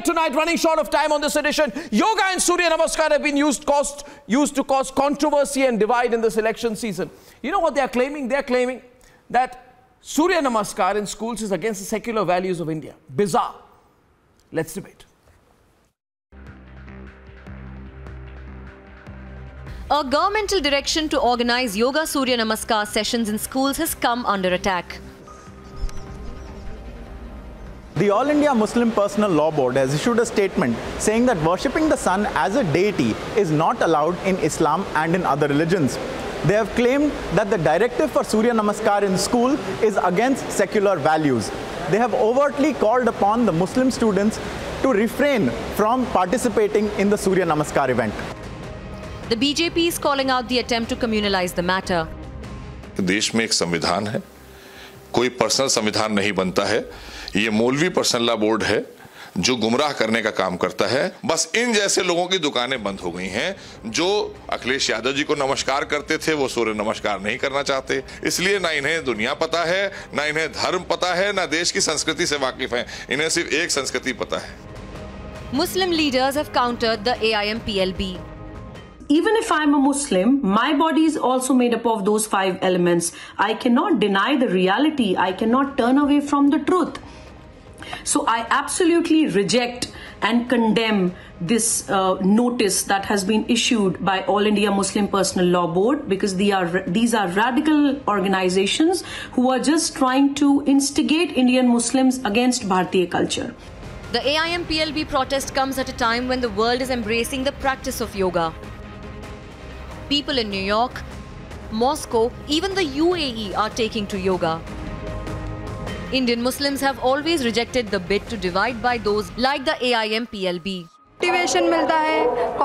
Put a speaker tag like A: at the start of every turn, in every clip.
A: debate tonight, running short of time on this edition. Yoga and Surya Namaskar have been used to cause controversy and divide in this election season. You know what they are claiming? They are claiming that Surya Namaskar in schools is against the secular values of India. Bizarre. Let's debate.
B: A governmental direction to organize Yoga Surya Namaskar sessions in schools has come under attack.
C: The All India Muslim Personal Law Board has issued a statement saying that worshipping the sun as a deity is not allowed in Islam and in other religions. They have claimed that the directive for Surya Namaskar in school is against secular values. They have overtly called upon the Muslim students to refrain from participating in the Surya Namaskar event.
B: The BJP is calling out the attempt to communalize the matter.
D: देश में एक संविधान है, कोई personal संविधान नहीं बनता है। ये मौलवी पर्सनल लॉ बोर्ड है जो गुमराह करने का काम करता है। बस इन जैसे लोगों की दुकानें बंद हो गई हैं। जो अखिलेश यादव जी को नमस्कार करते थे वो सूर्य नमस्कार नहीं करना चाहते, इसलिए ना इन्हें दुनिया पता है, ना इन्हें धर्म पता है, ना देश की संस्कृति से वाकिफ हैं। इन्हें सिर्फ एक संस्कृति पता है।
B: Muslim leaders have countered the AIMPLB.
E: Even if I'm a Muslim, my body is also made up of those 5 elements. I cannot deny the reality. I cannot turn away from the truth. So I absolutely reject and condemn this notice that has been issued by All India Muslim Personal Law Board, because these are radical organizations who are just trying to instigate Indian Muslims against Bharatiya culture.
B: The AIMPLB protest comes at a time when the world is embracing the practice of yoga. People in New York, Moscow, even the UAE are taking to yoga. Indian Muslims have always rejected the bid to divide by those like the AIMPLB.
F: Motivation मिलता है,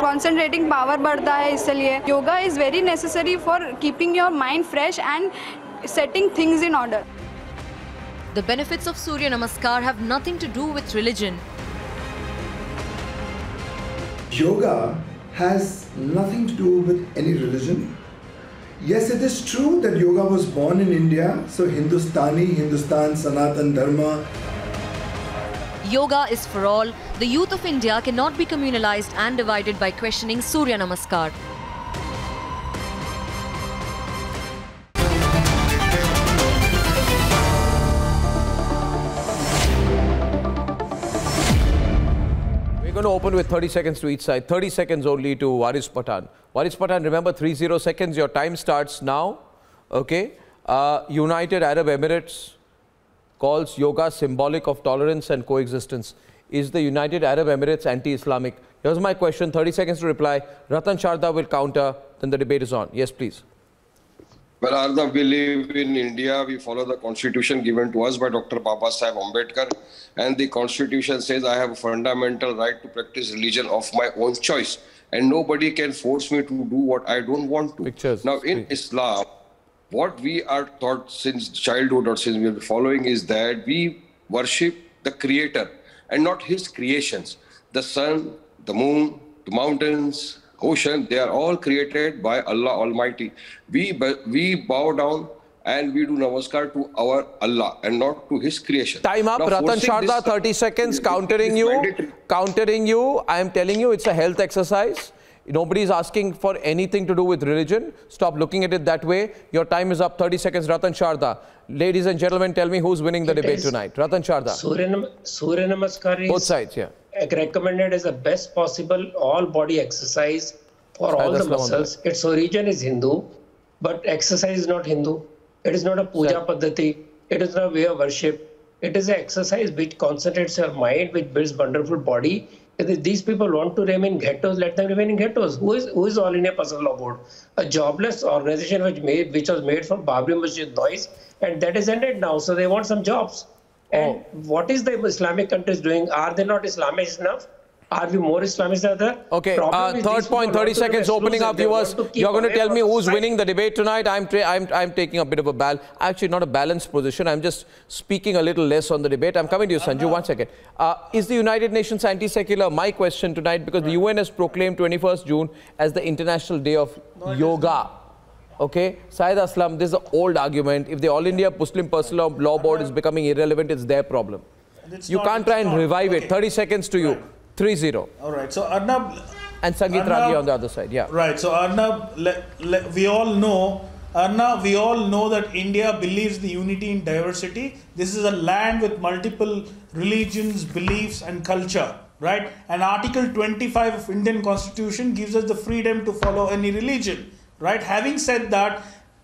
F: concentrating power बढ़ता है, इसलिए yoga is very necessary for keeping your mind fresh and setting things in order.
B: The benefits of Surya Namaskar have nothing to do with religion.
G: Yoga has nothing to do with any religion. Yes, it is true that yoga was born in India, so Hindustan, Sanatan Dharma.
B: Yoga is for all. The youth of India cannot be communalized and divided by questioning Surya Namaskar.
A: We're going to open with 30 seconds to each side. 30 seconds only to Waris Pathan. Waris Pathan, remember 30 seconds. Your time starts now. Okay. United Arab Emirates calls yoga symbolic of tolerance and coexistence. Is the United Arab Emirates anti-Islamic? Here's my question. 30 seconds to reply. Ratan Sharda will counter. Then the debate is on. Yes, please.
H: Well, Arnav, we live in India. We follow the constitution given to us by Dr. Baba Saheb Ambedkar. And the constitution says I have a fundamental right to practice religion of my own choice. And nobody can force me to do what I don't want to.
A: Pictures,
H: now, in Islam, what we are taught since childhood or since we are following is that we worship the Creator and not His creations. The sun, the moon, the mountains, ocean, they are all created by Allah Almighty. We bow down and we do namaskar to our Allah and not to His creation.
A: Time up. Now, Ratan Sharda, 30 seconds, countering you. I am telling you, it's a health exercise. Nobody is asking for anything to do with religion. Stop looking at it that way. Your time is up. 30 seconds. Ratan Sharda. Ladies and gentlemen, tell me who's winning the debate tonight. Ratan Sharda.
I: Surya Namaskar is
A: both sides, yeah.
I: Recommended as the best possible all-body exercise for all the muscles. Its origin is Hindu, but exercise is not Hindu. It is not a puja paddhati. It is not a way of worship. It is an exercise which concentrates your mind, which builds wonderful body. If these people want to remain in ghettos, let them remain in ghettos. Who is All India Personal Law Board? A jobless organization which was made for Babri Masjid noise, and that is ended now. So they want some jobs. And what is the Islamic countries doing? Are they not Islamic enough? Are we more Islamist than that?
A: Okay, third point, 30 seconds, opening up, viewers. You're going to tell me who's winning the debate tonight. I'm taking a bit of a actually not a balanced position. I'm just speaking a little less on the debate. I'm coming to you, Sanju, 1 second. Is the United Nations anti-secular? My question tonight, because the UN has proclaimed 21st June as the International Day of Yoga. Okay, Syed Aslam, this is an old argument. If the All India Muslim Personal Law Board is becoming irrelevant, it's their problem. You can't try and revive it. 30 seconds to you. 3-0.
J: All right. So Arnab
A: and Sangeet Ragi on the other side. Yeah.
J: Right. So Arnab, we all know. Arnab, we all know that India believes the unity in diversity. This is a land with multiple religions, beliefs, and culture. Right. And Article 25 of Indian Constitution gives us the freedom to follow any religion. Right. Having said that,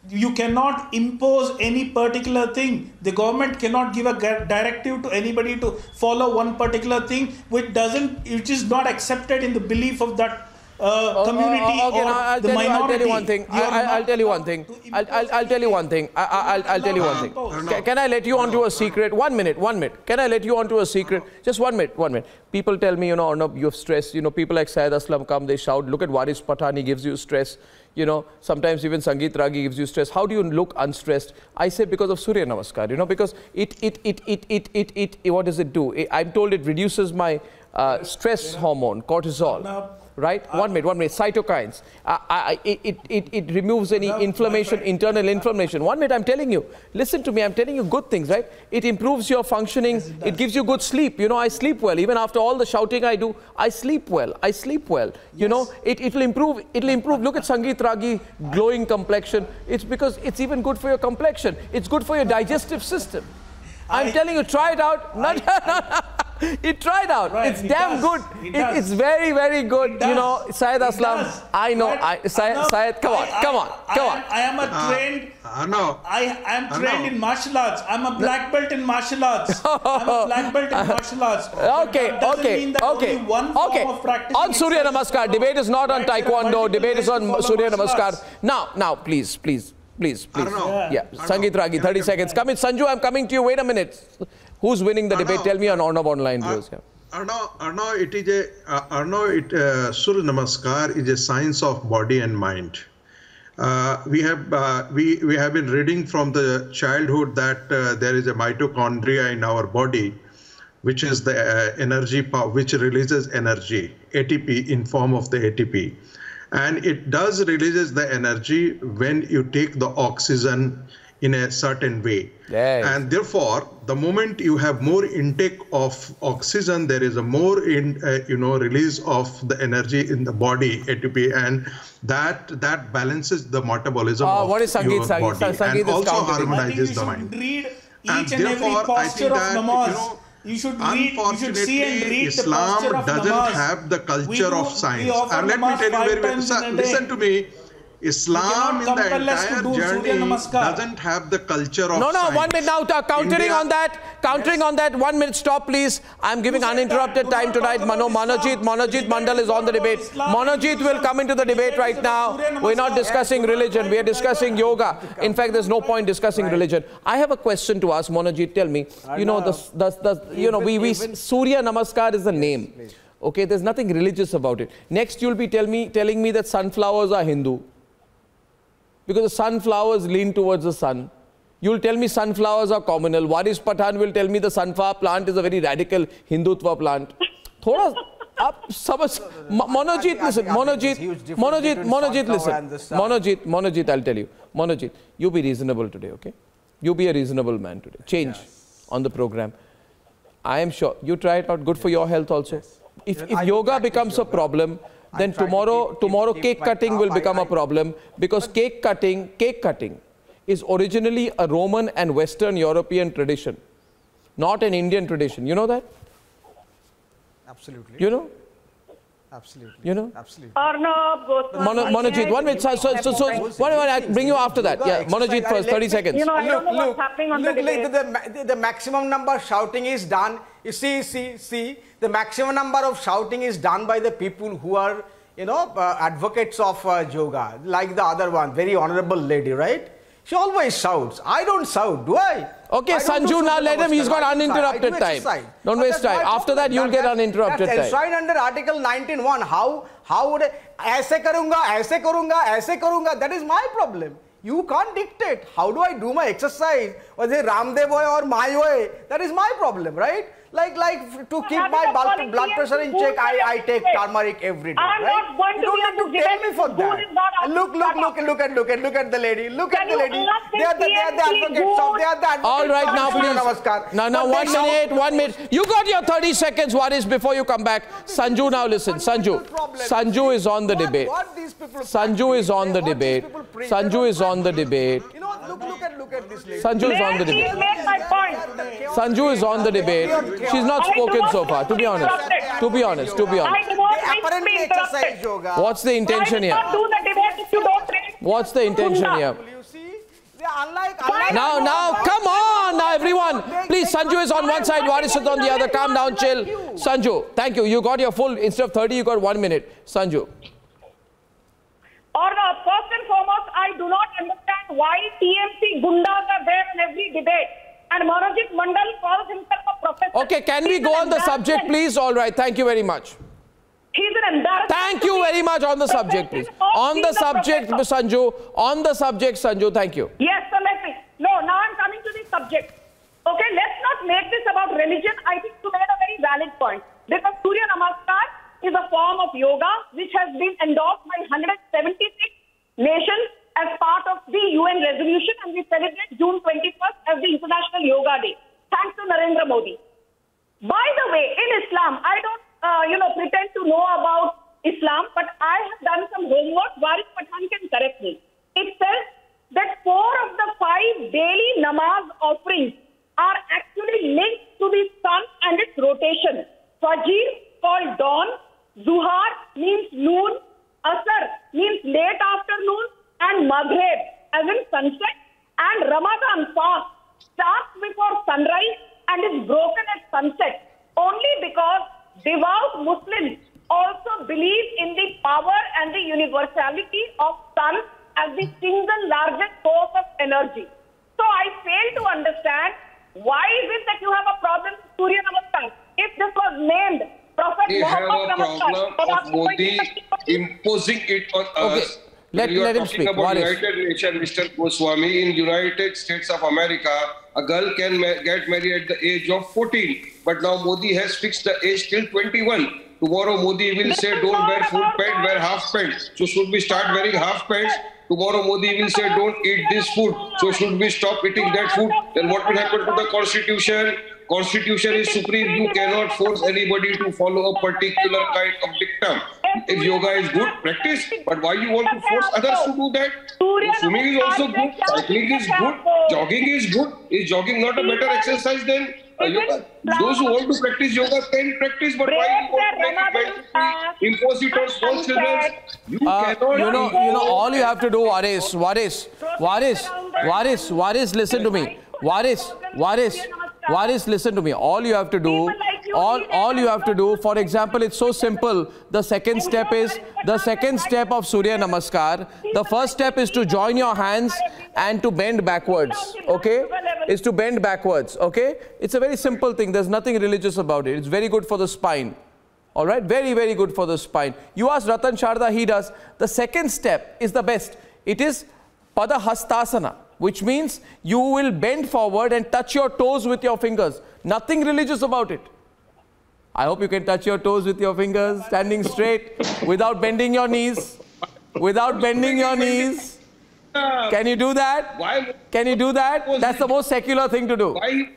J: you cannot impose any particular thing. The government cannot give a directive to anybody to follow one particular thing which is not accepted in the belief of that community or the minority.
A: I'll tell you one thing. I'll tell you one thing. I'll tell you one thing. I'll tell you one thing. Can I let you onto a secret? 1 minute. Can I let you onto a secret? Just 1 minute. People tell me, Arnab, you have stress. People like Syed Aslam come, they shout, look at Waris Pathan, he gives you stress. Sometimes even Sangeet Ragi gives you stress. How do you look unstressed? I say because of Surya Namaskar, because what does it do? I'm told it reduces my stress hormone, cortisol. Right? 1 minute. Cytokines. It removes any inflammation, internal inflammation. 1 minute, I'm telling you. Listen to me, I'm telling you good things, right? It improves your functioning. It gives you good sleep. I sleep well. Even after all the shouting I do, I sleep well. It'll improve. Look at Sangeet Ragi, glowing complexion. It's because it's even good for your complexion. It's good for your digestive system. I'm telling you, try it out. It tried out. Right, it's damn good. It's very, very good. Syed Aslam. I know. Syed, come on.
J: I am a trained. I am trained in martial arts. I'm a black belt in martial arts.
A: Okay. Only on Surya Namaskar. Debate is not on Taekwondo. Debate is on Surya Namaskar. Now, please. Yeah. Sangeet Ragi, 30 seconds. Come in, Sanju. I'm coming to you. Wait a minute. Who's winning the debate? Tell me on Arnab Online viewers.
K: Surya Namaskar is a science of body and mind. We have been reading from the childhood that there is a mitochondria in our body, which is the energy power, which releases energy, ATP in form of the ATP. And it does releases the energy when you take the oxygen in a certain way.
A: Yes.
K: And therefore, the moment you have more intake of oxygen, there is a more release of the energy in the body, ATP, and that balances the metabolism of
A: what is Sangeet?
K: your body and also harmonizes the mind.
J: Read each and every posture of namaz. You should see and read
K: Islam
J: the posture of
K: doesn't
J: namaz.
K: have the culture of science. And let me tell you listen to me. Islam in the entire journey doesn't have the culture of science.
A: No, 1 minute now. Countering on that, 1 minute, stop please. I'm giving uninterrupted time tonight. Manojit Mandal is on the debate. Manojit will come into the debate right now. We're not discussing religion. We are discussing yoga. In fact, there's no point discussing religion. I have a question to ask. Manojit, tell me. Surya Namaskar is the name. Okay, there's nothing religious about it. Next, you'll be telling me that sunflowers are Hindu. Because the sunflowers lean towards the sun. You'll tell me sunflowers are communal. Waris Pathan will tell me the sunflower plant is a very radical Hindutva plant. Manojit, listen. Manojit, listen. Manojit, I'll tell you. Manojit, you be reasonable today, okay? You be a reasonable man today. Change on the program. I am sure. You try it out. Good for your health also. If yoga becomes a problem, then tomorrow cake cutting will become a problem, because cake cutting is originally a Roman and Western European tradition, not an Indian tradition. You know that?
L: Absolutely.
A: You know?
L: Absolutely.
A: You know?
L: Absolutely.
A: Manojit, 1 minute. So I'll bring you after that. Yeah, Manojit first, 30 seconds.
L: I don't know what's happening on the debate. The maximum number of shouting is done. You see, the maximum number of shouting is done by the people who are, advocates of yoga, like the other one, very honorable lady, right? She always shouts. I don't shout, do I?
A: Okay, Sanju, now let him. He's got uninterrupted time. Don't waste time. After that, you'll get uninterrupted time.
L: That's enshrined under Article 19(1). How would aise karunga? That is my problem. You can't dictate. How do I do my exercise? Whether Ramdev way or my way? That is my problem, right? Like to keep my blood pressure in check, I take turmeric every day.
M: I'm not going to be
L: tell me for that. Look at the lady. Look at the lady. They are the advocates of.
A: All right, now please. Now 1 minute. You got your 30 seconds, Waris, before you come back. Sanju, now listen. Sanju is on the debate. Sanju is on the debate. Sanju is on the debate.
L: You know, look at this lady.
A: Sanju is on the debate. Sanju is on the debate. She's not spoken so far, to be honest. To be honest.
L: Apparently exercise yoga.
A: What's the intention here? What's the intention here? Now, come on, now everyone. Please, Sanju is on one side, Waris is on the other. Calm down, chill. Sanju, thank you. You got your full, instead of 30, you got 1 minute. Sanju.
M: First and foremost, I do not understand why TMC gundas are there in every debate. And Manojit Mandal calls himself a professor.
A: Okay, can we go on the subject, please? All right, thank you very much.
M: He's an embarrassment.
A: Thank you very much. On the subject, please. On the subject, Sanju. On the subject, Sanju. Thank you.
M: Yes, so let me. No, now I'm coming to the subject. Okay, let's not make this about religion. I think you made a very valid point. Because Surya Namaskar is a form of yoga which has been endorsed by 176 nations as part of the UN resolution, and we celebrate June 21st as the International Yoga Day. Thanks to Narendra Modi. By the way, in Islam, I don't pretend to know about Islam, but I have done some homework. Waris Pathan can correct me. It says that 4 of the 5 daily namaz offerings are actually linked to the sun and its rotation. Fajr, called dawn, Zuhar means noon, Asr means late afternoon, and Maghrib as in sunset, and Ramadan fast starts before sunrise and is broken at sunset only because devout Muslims also believe in the power and the universality of sun as the single largest source of energy. So I fail to understand why is it that you have a problem with Surya Namaskar? If this was named Prophet Muhammad
H: Namaskar, of Modi imposing it on us.
A: Let him speak.
H: About United Nations, Mr. Goswami, in United States of America, a girl can get married at the age of 14. But now Modi has fixed the age till 21. Tomorrow Modi will say don't wear full pant, wear half pants. So should we start wearing half pants? Tomorrow Modi will say don't eat this food. So should we stop eating that food? Then what will happen to the Constitution? Constitution is supreme. You cannot force anybody to follow a particular kind of dictum. If yoga is good, practice. But why you want to force others to do that? Swimming is also good. Cycling is good. Jogging is good. Is jogging not a better exercise than yoga? Those who want to practice yoga can practice. But why you want to make it mandatory? Impose it on small children? You cannot.
A: You know, all you have to do, Waris, listen to me. Waris, listen to me. All you have to do, for example, it's so simple. The second step of Surya Namaskar. The first step is to join your hands and to bend backwards. Okay? Is to bend backwards. Okay? It's a very simple thing. There's nothing religious about it. It's very good for the spine. All right? Very, very good for the spine. You ask Ratan Sharda, he does. The second step is the best. It is Padahastasana, which means you will bend forward and touch your toes with your fingers. Nothing religious about it. I hope you can touch your toes with your fingers, standing straight, without bending your knees. Without bending your knees. Can you do that?
H: Why?
A: Can you do that? That's the most secular thing to do.
H: Why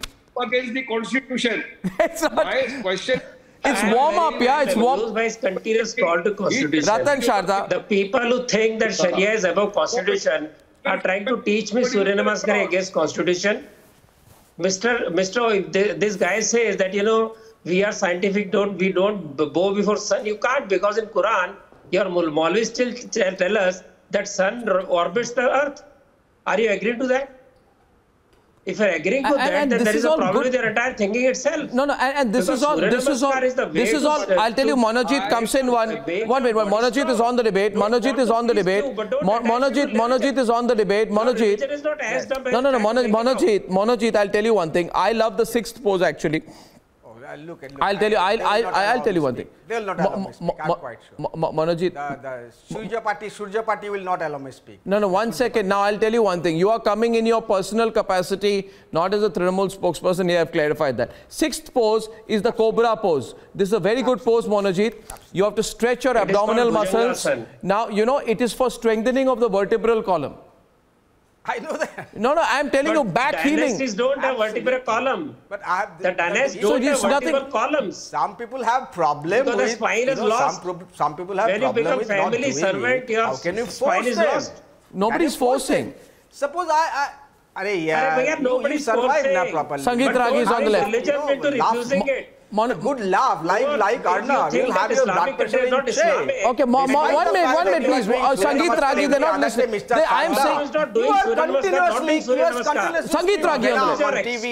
H: against the Constitution?
A: It's not.
H: My question.
A: It's warm up, yeah. It's warm.
I: By continuous call to Constitution.
A: Ratan Sharda.
I: The people who think that Sharia is above Constitution are trying to teach me Surya Namaskar against Constitution. This guy says that, we are scientific, we don't bow before sun. You can't, because in Quran, your Maulvis still tell us that sun orbits the earth. Are you agreeing to that? If you're agreeing to that, then there is a problem with your entire thinking itself.
A: No, and this is all, I'll tell you, Monojit comes in one minute. Monojit is on the debate. Monojit is on the debate. Monojit is on the debate. Monojit, I'll tell you one thing. I love the 6th pose actually.
L: Look,
A: I'll tell you. I'll tell you one thing.
L: They will not allow me speak. I'm quite sure.
A: Manojit,
L: the Surya Party will not allow me speak.
A: No, 1 second. Now I'll tell you one thing. You are coming in your personal capacity, not as a Trinamool spokesperson. Here I've clarified that. 6th pose is the Cobra pose. This is a very good pose, Manojit. You have to stretch your abdominal muscles. Now you know it is for strengthening of the vertebral column.
L: I know that.
A: No, I'm telling you, back healing.
I: Dynasties don't have vertebral column.
L: But
I: the dynasties don't have vertebral columns.
L: Some people have problem
I: because
L: with,
I: the spine is lost.
L: Some people have
I: when
L: problem
I: you
L: with
I: become family
L: not doing
I: servant,
L: it.
I: your
L: How can you
I: spine is lost.
A: Nobody's forcing.
L: Suppose you survive now properly.
A: Sangeet Ragi is on the left.
I: Refusing it.
L: Good laugh, like Arnav. You'll have your blood pressure in check.
A: Okay, 1 minute, please. Sangeet Ragi, they're not listening. I'm saying
L: you are continuously.
A: Sangeet Ragi on
I: TV.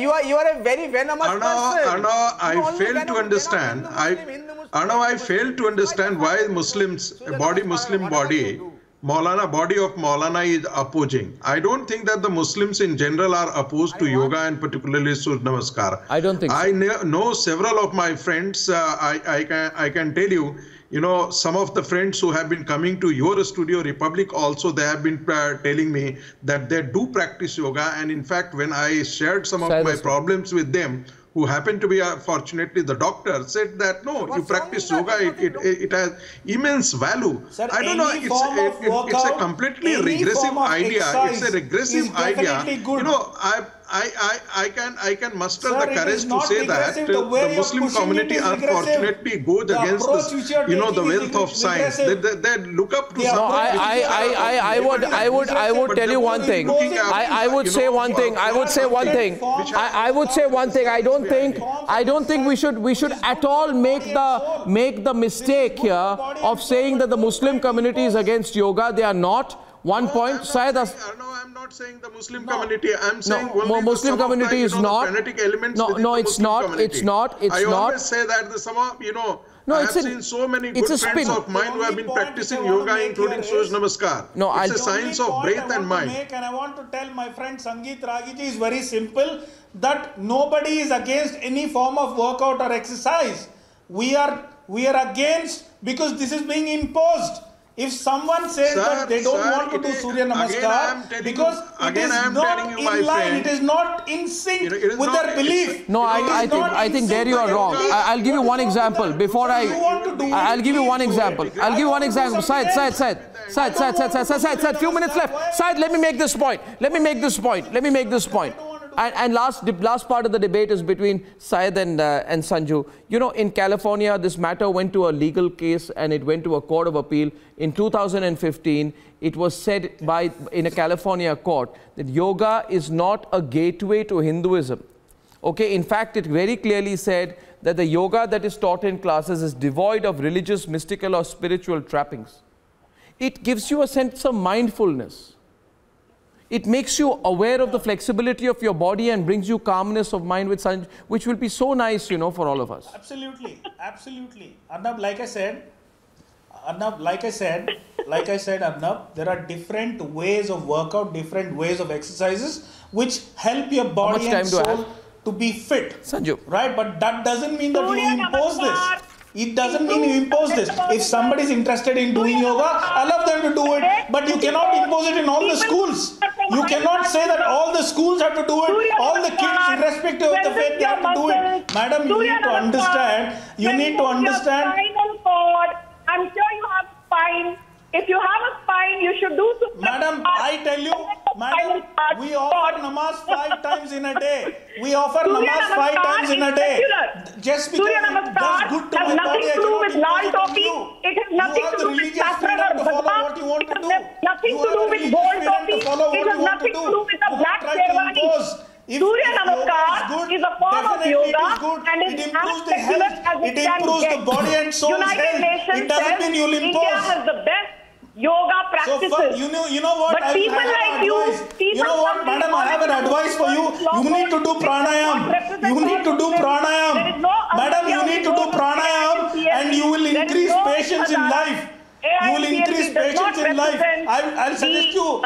L: You are a very venomous person.
K: I fail to understand. I fail to understand why Muslims, Muslim body, body of Maulana is opposing. I don't think that the Muslims in general are opposed to yoga and particularly Surya Namaskar.
A: I don't think so.
K: I know several of my friends. I can tell you, some of the friends who have been coming to your studio, Republic, also they have been telling me that they do practice yoga. And in fact, when I shared some of my problems with them, who happened to be, fortunately, the doctor, said that, no, you practice yoga, it has immense value.
J: Sir,
K: I don't know, it's a completely regressive idea. It's a regressive idea. I can muster the courage to say that the Muslim community unfortunately goes against the wealth of science. They look up to something.
A: I would tell you one thing. I would say one thing. I don't think we should at all make the mistake here of saying that the Muslim community is against yoga. They are not. One point, Syed.
K: I'm not saying the Muslim community. I'm saying
A: Muslim community is not.
K: No,
A: it's not. It's not.
K: I always say that I have seen so many good friends of mine who have been practicing yoga, including Surya Namaskar. It's a science of breath and mind.
J: And I want to tell my friend Sangeet Ragi ji is very simple, that nobody is against any form of workout or exercise. We are against because this is being imposed. If someone says that they don't want to do Surya Namaskar because it is not in line, it is not in sync with their belief.
A: No, I think there you are wrong. I'll give you one example. Before I'll give you one example. Syed, few minutes left. Syed, let me make this point. And last part of the debate is between Syed and Sanju. In California, this matter went to a legal case and it went to a court of appeal. In 2015, it was said in a California court that yoga is not a gateway to Hinduism. Okay, in fact, it very clearly said that the yoga that is taught in classes is devoid of religious, mystical or spiritual trappings. It gives you a sense of mindfulness. It makes you aware of the flexibility of your body and brings you calmness of mind, which will be so nice, for all of us.
J: Absolutely. Arnab, like I said, Arnab, there are different ways of workout, different ways of exercises, which help your body and soul to be fit.
A: Sanju.
J: Right, but that doesn't mean that you impose this. It doesn't mean you impose this. If somebody is interested in doing yoga, allow them to do it. But you cannot impose it in all the schools. You cannot say that all the schools have to do it. All the kids, irrespective of the faith, they have to do it. Madam, you need to understand.
M: I'm sure you have a spine. If you have a spine, you should do so.
J: Madam, I tell you, we offer namaz 5 times in a day. Just because it does good to my body, I cannot impose it on you.
M: It has nothing to do with saffron or
J: what you want to do.
M: It has nothing to do with gold topi. It has nothing to do with the black sherwani. Surya Namaskar is a form of yoga and it improves the health,
J: it improves the body and soul's health. It doesn't mean you'll impose.
M: India has the best yoga practices.
J: So, you know what?
M: But people like you,
J: madam, I have an advice for you. You need to do pranayam. Madam, you need to do pranayam and you will increase patience in life. I'll suggest you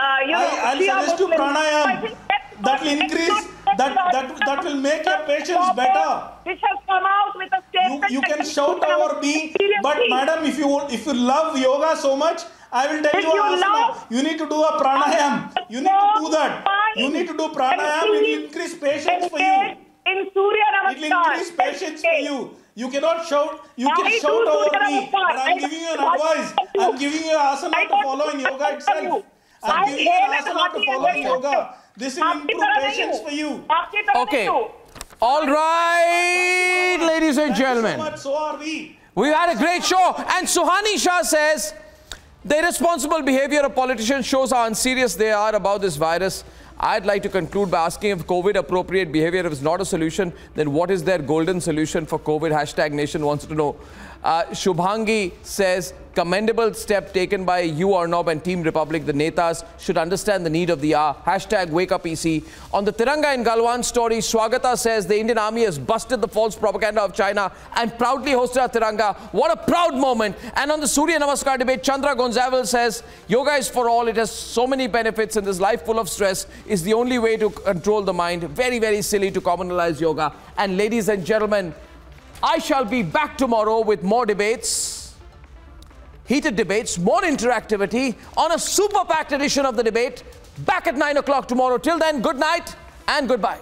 J: pranayam. That will increase that will make your patients better.
M: Which has come out with a statement.
J: You can shout over me, but madam, if you love yoga so much, I will tell you asana. You need to do a pranayam. You need to do that. You need to do pranayam. It will increase patience for you.
M: In Surya Namaskar.
J: It will increase patience for you. You cannot shout. You can shout over me. But I'm giving you an advice. I'm giving you asana to follow in yoga itself. I'm giving you an asana to follow in yoga. This will improve patience for you.
A: Okay. All right, ladies and gentlemen.
J: So are we.
A: We've had a great show. And Suhani Shah says the irresponsible behavior of politicians shows how unserious they are about this virus. I'd like to conclude by asking if COVID-appropriate behavior is not a solution, then what is their golden solution for COVID? Hashtag Nation wants to know. Shubhangi says, commendable step taken by you, Arnab, and Team Republic. The Netas should understand the need of the hour. Hashtag Wake Up EC. On the Tiranga in Galwan story, Swagata says the Indian Army has busted the false propaganda of China and proudly hosted a Tiranga. What a proud moment. And on the Surya Namaskar debate, Chandra Gonzavel says, yoga is for all. It has so many benefits, and this life full of stress is the only way to control the mind. Very, very silly to communalize yoga. And ladies and gentlemen, I shall be back tomorrow with more debates, heated debates, more interactivity on a super packed edition of The Debate. Back at 9 o'clock tomorrow. Till then, good night and goodbye.